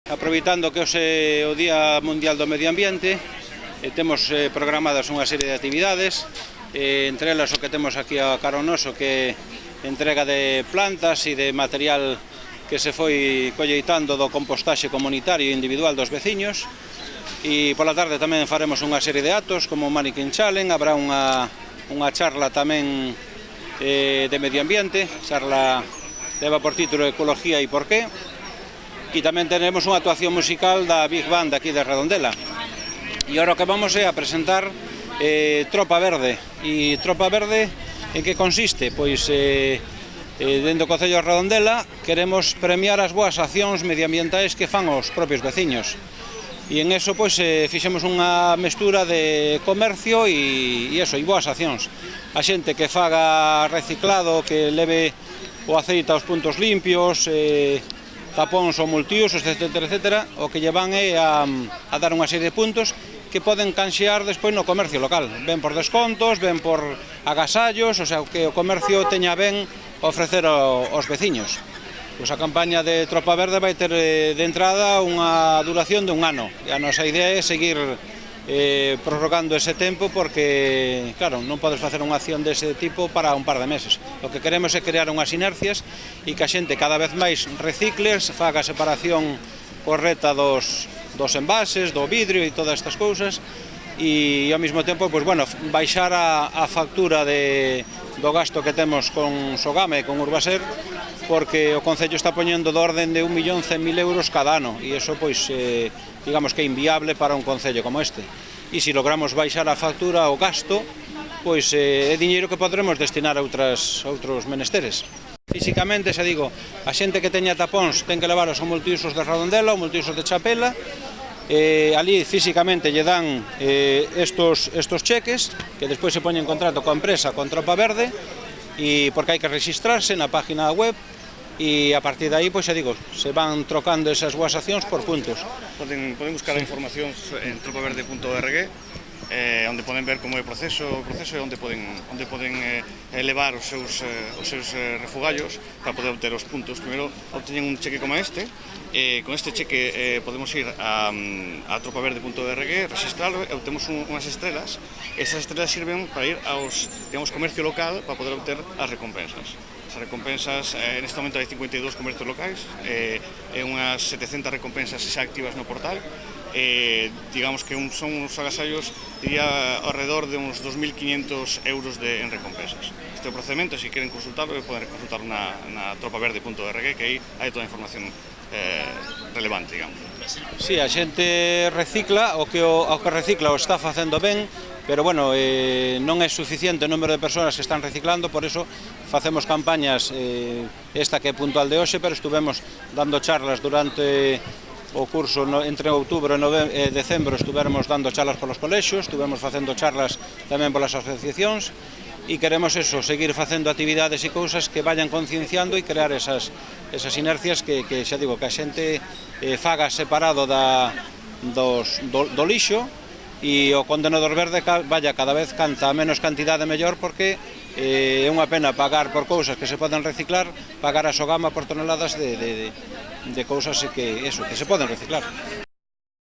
Aproveitando que hoxe é o Día Mundial do Medio Ambiente, temos programadas unha serie de actividades, entre elas o que temos aquí a carón noso, que é entrega de plantas e de material que se foi colleitando do compostaxe comunitario e individual dos veciños, e pola tarde tamén faremos unha serie de actos como o Mannequin Challenge. Habrá unha charla tamén de medio ambiente, charla leva por título Ecología e por qué. E tamén tenemos unha actuación musical da Big Band aquí de Redondela. E agora o que vamos é a presentar Tropa Verde. E Tropa Verde en que consiste? Pois dentro do Concello de Redondela queremos premiar as boas accións medioambientais que fan os propios veciños. E en eso pois fixemos unha mestura de comercio e boas accións. A xente que faga reciclado, que leve o aceite aos puntos limpios, tapóns ou multiusos, etcétera, o que lle van é a dar unha serie de puntos que poden canxear despois no comercio local. Ben por descontos, ben por agasallos, o sea, que o comercio teña ben ofrecer aos veciños. Pois a campaña de Tropa Verde vai ter de entrada unha duración de un ano. E a nosa idea é seguir prorrogando ese tempo porque, claro, non podes facer unha acción dese tipo para un par de meses. O que queremos é crear unhas inercias e que a xente cada vez máis recicles, faga a separación correcta dos envases, do vidrio e todas estas cousas, e ao mesmo tempo, pois, bueno, baixar a factura do gasto que temos con Sogama e con Urbaser, porque o Concello está poñendo de orden de 1.100.000 euros cada ano, e iso, pois, digamos que é inviable para un concello como este. E se logramos baixar a factura, o gasto, pois é diñeiro que podremos destinar a outros menesteres. Físicamente, xa digo, a xente que teña tapóns ten que levaros ao multiusos de Redondela ou multiusos de Chapela. Ali físicamente lle dan estos cheques que despois se poñen en contrato coa empresa, con Tropa Verde, e porque hai que registrarse na página web, e a partir de aí, pois xa digo, se van trocando esas boas accións por puntos. Poden buscar a información en tropaverde.org, onde poden ver como é o proceso e onde poden elevar os seus refugallos para poder obter os puntos. Primeiro obteñen un cheque como este. Con este cheque podemos ir a tropaverde.org, registrarlo e obtemos unhas estrelas. Esas estrelas sirven para ir aos comercio local para poder obter as recompensas. As recompensas, neste momento hai 52 comercios locais, e unhas 700 recompensas xa activas no portal. Digamos que son uns agasallos, diría, ao redor de uns 2.500 euros en recompensas. Este é o procedimento, se queren consultarlo, poden consultar na tropaverde.org, que aí hai toda a información relevante, digamos. Si, a xente recicla, o que recicla o está facendo ben, pero, bueno, non é suficiente o número de persoas que están reciclando, por iso facemos campañas, esta que é puntual de hoxe, pero estuvemos dando charlas durante o curso entre outubro e decembro, estuvemos dando charlas polos colexios, estuvemos facendo charlas tamén polas asociacións, e queremos eso, seguir facendo actividades e cousas que vayan concienciando e crear esas inercias que xa digo, que a xente faga separado do lixo, e o contenedor verde vaya cada vez canta menos cantidade mellor, porque é unha pena pagar por cousas que se poden reciclar, pagar a Sogama por toneladas de cousas que se poden reciclar.